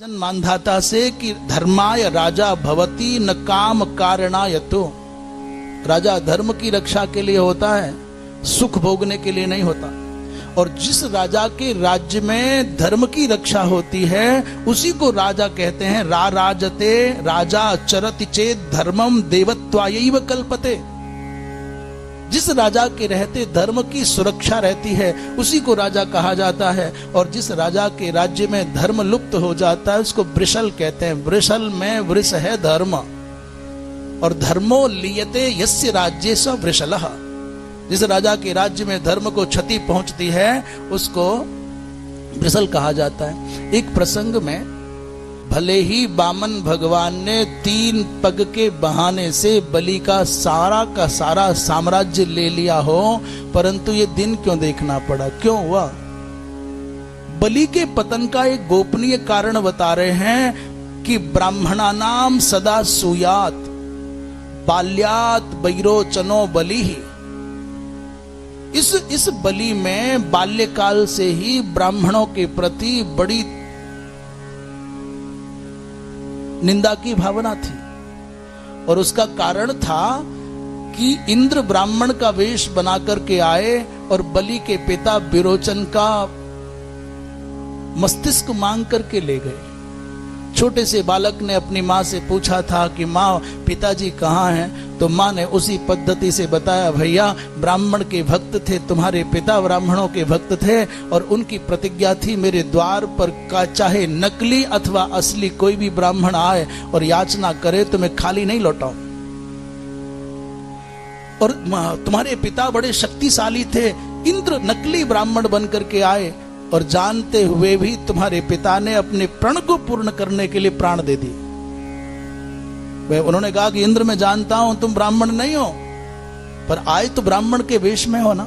जन मानधाता से कि धर्माय राजा भवती न काम कारणायतो। राजा धर्म की रक्षा के लिए होता है, सुख भोगने के लिए नहीं होता। और जिस राजा के राज्य में धर्म की रक्षा होती है उसी को राजा कहते हैं। राजते राजा चरति चेत धर्मम देवत्वायैव कल्पते। जिस राजा के रहते धर्म की सुरक्षा रहती है उसी को राजा कहा जाता है। और जिस राजा के राज्य में धर्म लुप्त हो जाता है उसको वृषल कहते हैं। वृषल में वृष है धर्म, और धर्मो लियते यस्य राज्ये स वृषलः। जिस राजा के राज्य में धर्म को क्षति पहुंचती है उसको वृषल कहा जाता है। एक प्रसंग में भले ही वामन भगवान ने 3 पग के बहाने से बलि का सारा साम्राज्य ले लिया हो, परंतु ये दिन क्यों देखना पड़ा, क्यों हुआ? बलि के पतन का एक गोपनीय कारण बता रहे हैं कि ब्राह्मणानाम सदा सूयात बाल्यात वैरोचनो बलि। इस बलि में बाल्यकाल से ही ब्राह्मणों के प्रति बड़ी निंदा की भावना थी। और उसका कारण था कि इंद्र ब्राह्मण का वेश बना करके आए और बलि के पिता विरोचन का मस्तिष्क मांग करके ले गए। छोटे से बालक ने अपनी माँ से पूछा था कि माँ पिताजी कहाँ हैं? तो माँ ने उसी पद्धति से बताया, भैया ब्राह्मण के भक्त थे, तुम्हारे पिता ब्राह्मणों के भक्त थे और उनकी प्रतिज्ञा थी मेरे द्वार पर का चाहे नकली अथवा असली कोई भी ब्राह्मण आए और याचना करे तो मैं खाली नहीं लौटाऊं। और तुम्हारे पिता बड़े शक्तिशाली थे, इंद्र नकली ब्राह्मण बन करके आए और जानते हुए भी तुम्हारे पिता ने अपने प्रण को पूर्ण करने के लिए प्राण दे दी। उन्होंने कहा कि इंद्र मैं जानता हूं तुम ब्राह्मण नहीं हो, पर आए तो ब्राह्मण के वेश में हो ना।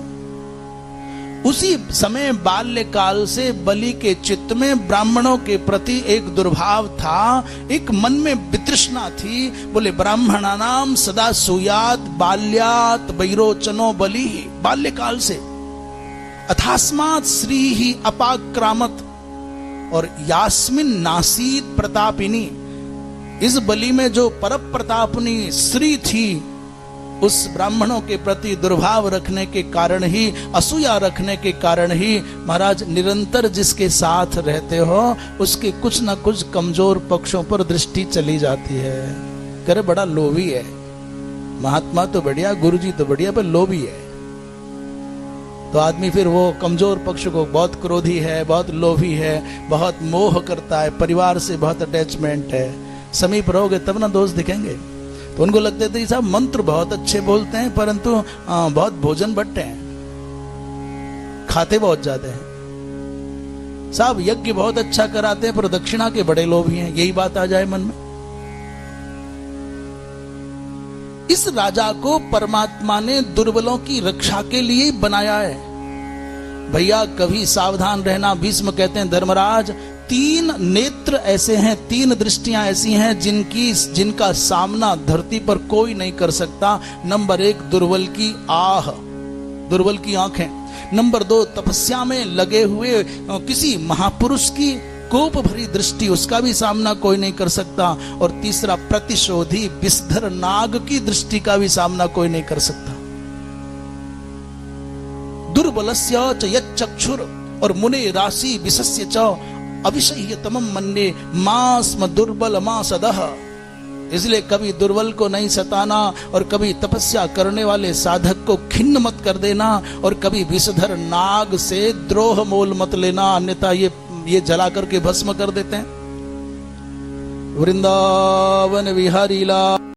उसी समय बाल्यकाल से बलि के चित्त में ब्राह्मणों के प्रति एक दुर्भाव था, एक मन में वितृष्णा थी। बोले ब्राह्मणानाम सदा सूयात बाल्यात वैरोचनो बलि। बाल्यकाल से अथास्मात् श्री ही अपाक्रामत और यास्मिन नासीत प्रतापिनी। इस बलि में जो परम प्रतापनी श्री थी उस ब्राह्मणों के प्रति दुर्भाव रखने के कारण ही, असूया रखने के कारण ही महाराज निरंतर जिसके साथ रहते हो उसके कुछ ना कुछ कमजोर पक्षों पर दृष्टि चली जाती है। करे बड़ा लोभी है, महात्मा तो बढ़िया, गुरुजी तो बढ़िया, पर लोभी है। तो आदमी फिर वो कमजोर पक्ष को, बहुत क्रोधी है, बहुत लोभी है, बहुत मोह करता है, परिवार से बहुत अटैचमेंट है। समीप रहोगे तब ना दोष दिखेंगे। तो उनको लगते थे साहब मंत्र बहुत अच्छे बोलते हैं परंतु बहुत भोजन बट्टे हैं, खाते बहुत ज्यादा हैं। साहब यज्ञ बहुत अच्छा कराते हैं पर दक्षिणा के बड़े लोभी हैं। यही बात आ जाए मन में। इस राजा को परमात्मा ने दुर्बलों की रक्षा के लिए बनाया है। भैया कभी सावधान रहना। भीष्म कहते हैं धर्मराज 3 नेत्र ऐसे हैं, 3 दृष्टियां ऐसी हैं जिनका सामना धरती पर कोई नहीं कर सकता। नंबर 1 दुर्बल की आह, दुर्बल की आंखें। नंबर 2 तपस्या में लगे हुए किसी महापुरुष की कोप भरी दृष्टि, उसका भी सामना कोई नहीं कर सकता। और तीसरा प्रतिशोधी विषधर नाग की दृष्टि का भी सामना कोई नहीं कर सकता। दुर्बलस्य च यच्चक्षुर और मुने राशि विशस्य च अविषह्यतमं मन्ये मास्म दुर्बल मासदः। इसलिए कभी दुर्बल को नहीं सताना और कभी तपस्या करने वाले साधक को खिन्न मत कर देना और कभी विषधर नाग से द्रोह मोल मत लेना, अन्यथा ये जला करके भस्म कर देते हैं। वृंदावन विहारी ला